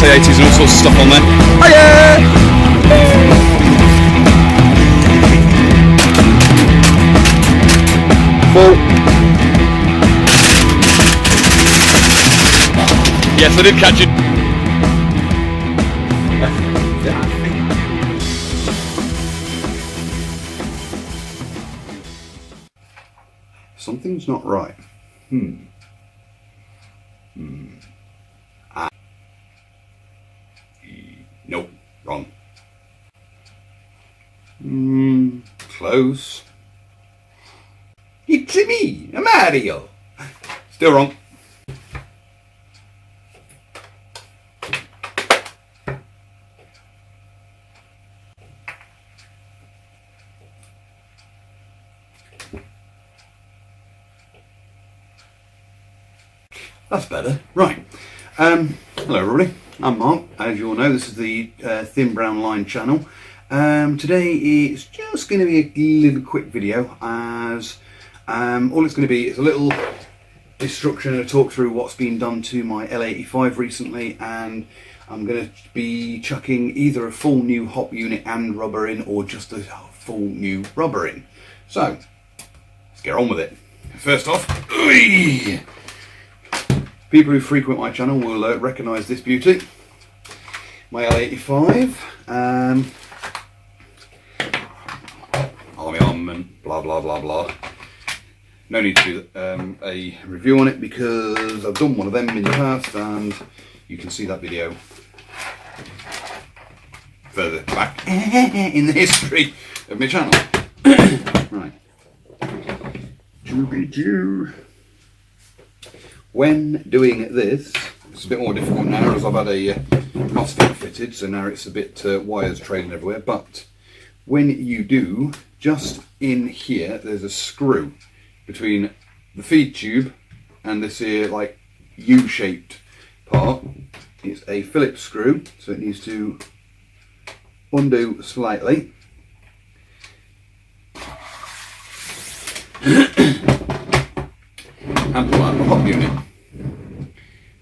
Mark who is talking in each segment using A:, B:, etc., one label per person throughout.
A: AA80s and all sorts of stuff on there. Oh yeah! Full. Yes, I did catch it.
B: Something's not right. Nope, wrong. Close. It's me, Mario. Still wrong. That's better. Right. Hello everybody. I'm Mark. As you all know, this is the Thin Brown Line channel. Today it's just going to be a little quick video, as all it's going to be is a little instruction and a talk through what's been done to my L85 recently, and I'm going to be chucking either a full new hop unit and rubber in, or just a full new rubber in. So let's get on with it. First off, people who frequent my channel will recognise this beauty, my L85. Army armament, blah blah blah blah. No need to do a review on it because I've done one of them in the past, and you can see that video further back in the history of my channel. Right. When doing this, it's a bit more difficult now as I've had a MOSFET fitted, so now it's a bit wires trailing everywhere. But when you do, just in here, there's a screw between the feed tube and this here like U-shaped part. It's a Phillips screw, so it needs to undo slightly. And pull out the hop unit.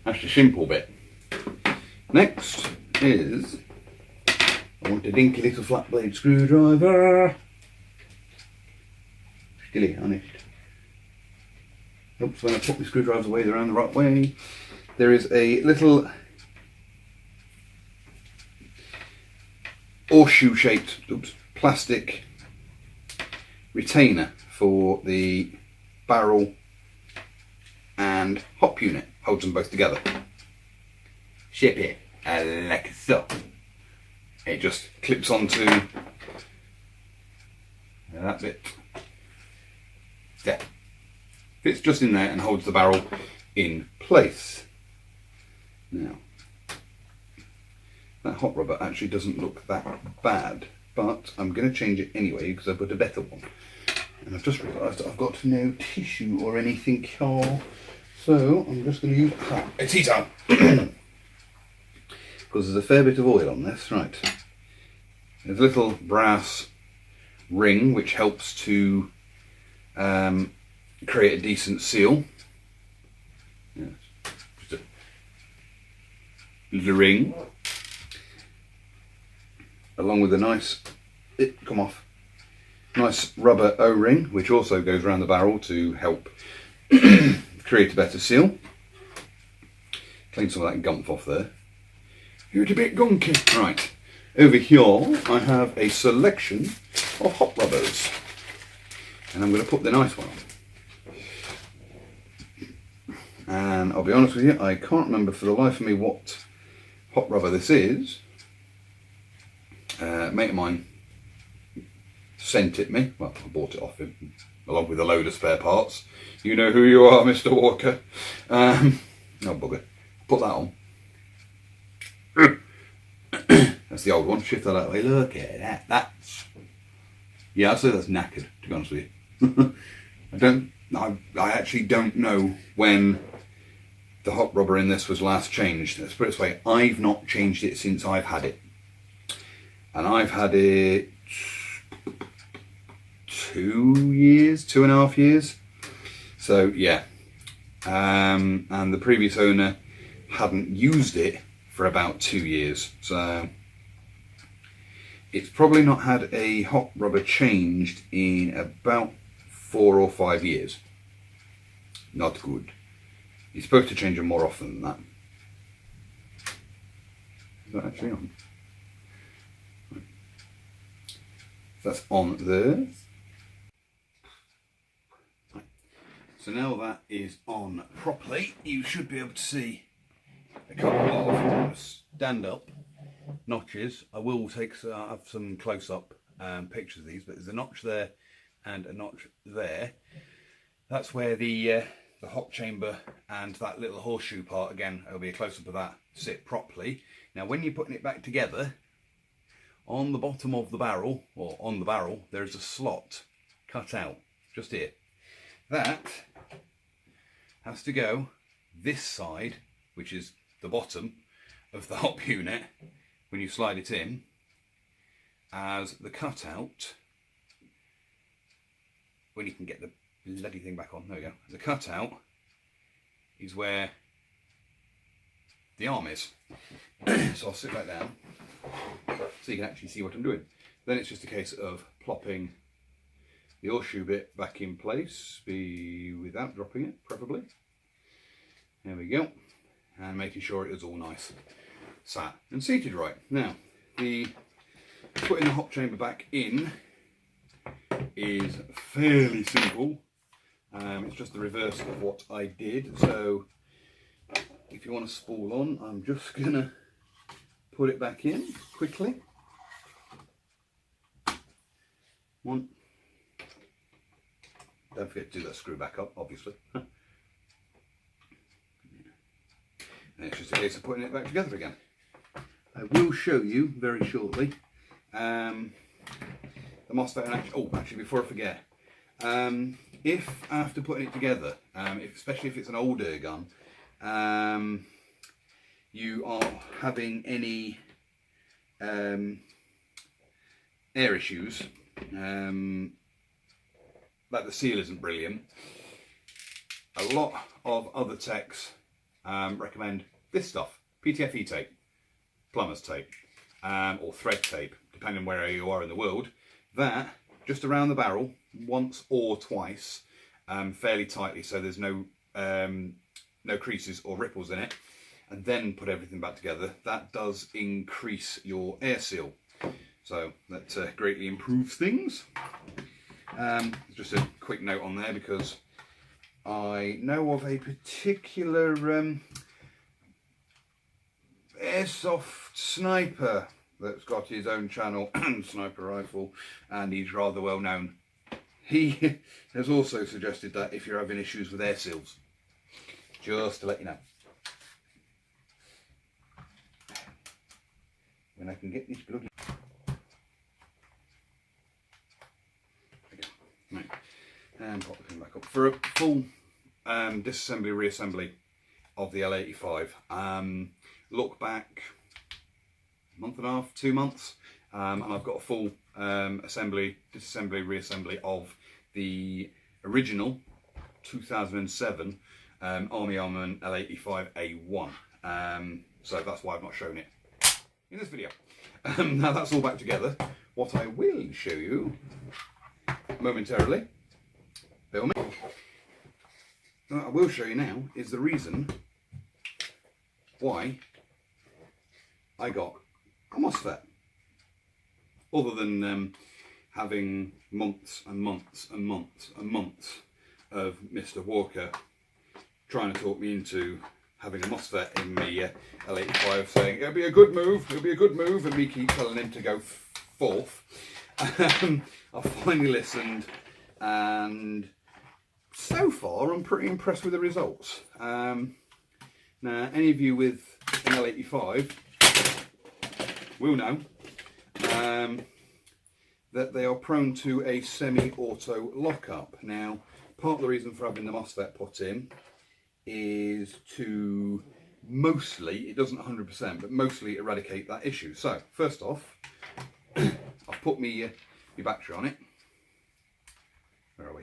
B: That's the simple bit. Next is, I want a dinky little flat blade screwdriver. Stilly, honest. Oops, when I put my screwdrivers away, they're around the right way. There is a little horseshoe shaped plastic retainer for the barrel and hop unit. Holds them both together. Ship it like so. It just clips onto that bit there. Fits just in there and holds the barrel in place. Now, that hot rubber actually doesn't look that bad, but I'm going to change it anyway because I put a better one. And I've just realised that I've got no tissue or anything here. So I'm just going to use a tea towel because there's a fair bit of oil on this. Right, there's a little brass ring which helps to create a decent seal. Yeah, just a little ring, along with a nice nice rubber O-ring, which also goes around the barrel to help create a better seal. Clean some of that gump off there. You're a bit gunky. Right, over here I have a selection of hot rubbers, and I'm going to put the nice one on. And I'll be honest with you, I can't remember for the life of me what hot rubber this is. A mate of mine sent it me. Well, I bought it off him along with a load of spare parts. You know who you are, Mr. Walker. Oh bugger. Put that on. That's the old one. Shift that out of the way. Look at that. That's, yeah, I'd say that's knackered, to be honest with you. I actually don't know when the hot rubber in this was last changed. Let's put it this way, I've not changed it since I've had it. And I've had it 2.5 years. So yeah. And the previous owner hadn't used it for about 2 years. So it's probably not had a hot rubber changed in about 4 or 5 years. Not good. You're supposed to change them more often than that. Is that actually on? Right. That's on there. Right. So now that is on properly, you should be able to see a couple of stand-up notches. I will have some close-up pictures of these, but there's a notch there and a notch there. That's where the hot chamber and that little horseshoe part, again, there'll be a close-up of that, sit properly. Now when you're putting it back together, on the bottom of the barrel, or on the barrel, there's a slot cut out, just here. That has to go this side, which is the bottom of the hop unit, when you slide it in, as the cutout, when you can get the bloody thing back on, there we go. The cutout is where the arm is. So I'll sit back down so you can actually see what I'm doing. Then it's just a case of plopping the horseshoe bit back in place, without dropping it, preferably. There we go. And making sure it is all nice sat and seated right. Now, putting the hop chamber back in is fairly simple. It's just the reverse of what I did. So if you want to spool on, I'm just gonna put it back in quickly. One. Don't forget to do that screw back up, obviously. And it's just a case of putting it back together again. I will show you very shortly the MOSFET. Actually, before I forget, if after putting it together, especially if it's an older gun, you are having any air issues, like the seal isn't brilliant, a lot of other techs recommend this stuff: PTFE tape, plumber's tape, or thread tape, depending on where you are in the world. That just around the barrel, once or twice, fairly tightly, so there's no creases or ripples in it, and then put everything back together. That does increase your air seal, so that greatly improves things. Just a quick note on there, because I know of a particular airsoft sniper that's got his own channel and sniper rifle, and he's rather well known. He has also suggested that if you're having issues with air seals, just to let you know. When I can get this bloody... Okay. Right. And pop the thing back up. For a full disassembly, reassembly of the L85, look back a month and a half, 2 months, and I've got a full assembly, disassembly, reassembly of the original 2007 Army Armament L85A1. So that's why I've not shown it in this video. Now that's all back together. What I will show you momentarily, bear with me. What I will show you now is the reason why I got a MOSFET. Other than having months and months and months and months of Mr. Walker trying to talk me into having a MOSFET in my L85, saying it'll be a good move, it'll be a good move, and me keep telling him to go forth. I finally listened, and so far I'm pretty impressed with the results. Now, any of you with an L85 will know that they are prone to a semi-auto lockup. Now, part of the reason for having the MOSFET put in is to mostly, it doesn't 100%, but mostly eradicate that issue. So, first off, I've put my battery on it. Where are we?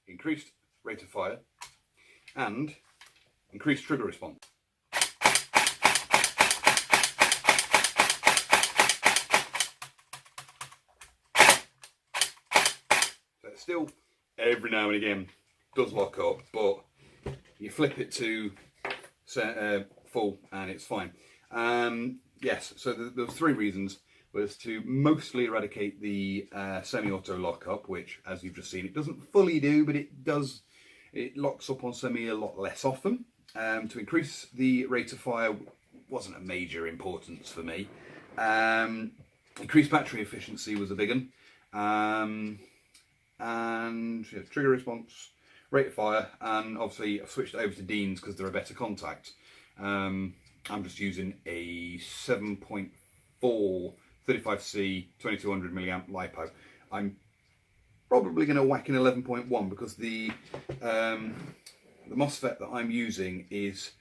B: Increased rate of fire and increased trigger response. So it's still, every now and again, does lock up, but you flip it to full and it's fine. Yes, so there was 3 reasons. Was to mostly eradicate the semi-auto lockup, which, as you've just seen, it doesn't fully do, but it does. It locks up on semi a lot less often. To increase the rate of fire wasn't a major importance for me. Increased battery efficiency was a big one. And yeah, trigger response, rate of fire, and obviously I've switched over to Dean's because they're a better contact. I'm just using a 7.4 35C 2200 milliamp LiPo. I'm probably going to whack in 11.1 because the MOSFET that I'm using is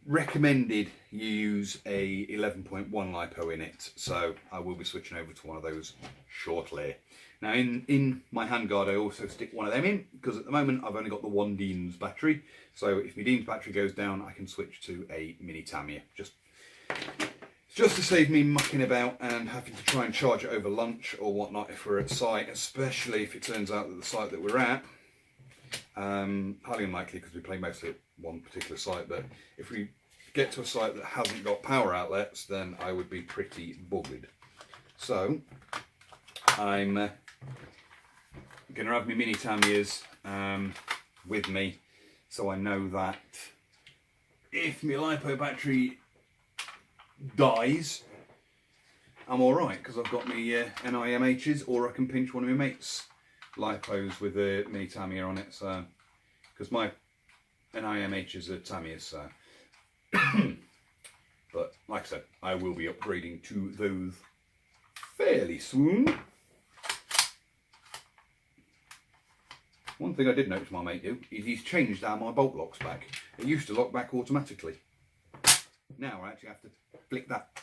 B: recommended you use a 11.1 LiPo in it, so I will be switching over to one of those shortly. Now in my handguard I also stick one of them in because at the moment I've only got the one Dean's battery, so if my Dean's battery goes down I can switch to a mini Tamiya. Just to save me mucking about and having to try and charge it over lunch or whatnot if we're at site, especially if it turns out that the site that we're at, highly unlikely because we play mostly at one particular site, but if we get to a site that hasn't got power outlets, then I would be pretty buggered. So I'm going to have my mini Tamiyas with me, so I know that if my LiPo battery dies, I'm alright because I've got my NIMHs, or I can pinch one of my mates' LiPos with a mini Tamiya on it, so because my NIMHs are Tamiyas, so but like I said, I will be upgrading to those fairly soon. One thing I did notice my mate do is he's changed how my bolt locks back. It used to lock back automatically. Now I actually have to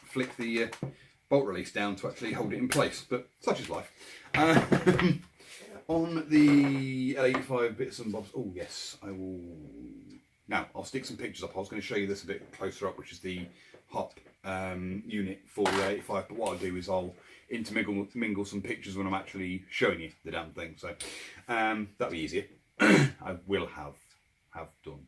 B: flick the bolt release down to actually hold it in place, but such is life. On the L85 bits and bobs, oh yes, I will. Now I'll stick some pictures up. I was going to show you this a bit closer up, which is the hop unit for the L85, but what I'll do is I'll intermingle some pictures when I'm actually showing you the damn thing, so that'll be easier. I will have done.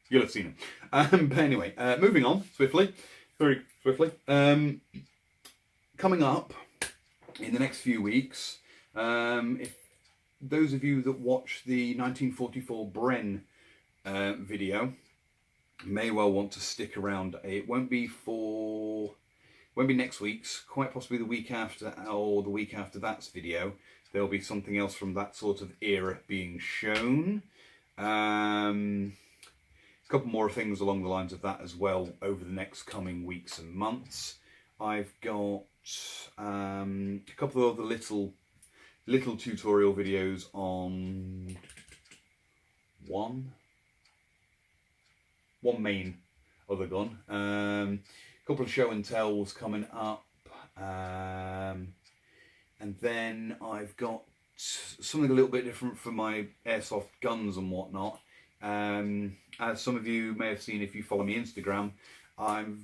B: You'll have seen them. But anyway, moving on swiftly, very swiftly. Coming up in the next few weeks, if those of you that watch the 1944 Bren video may well want to stick around. It won't be next week's, quite possibly the week after or the week after that's video. There'll be something else from that sort of era being shown. A couple more things along the lines of that as well over the next coming weeks and months. I've got a couple of other little tutorial videos on one main other gun. A couple of show and tells coming up, and then I've got something a little bit different for my airsoft guns and whatnot. As some of you may have seen if you follow me Instagram, I've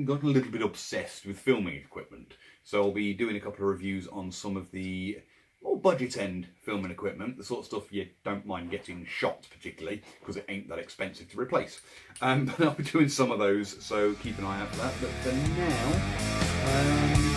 B: gotten a little bit obsessed with filming equipment. So I'll be doing a couple of reviews on some of the more budget end filming equipment, the sort of stuff you don't mind getting shot particularly, because it ain't that expensive to replace. But I'll be doing some of those, so keep an eye out for that. But for now,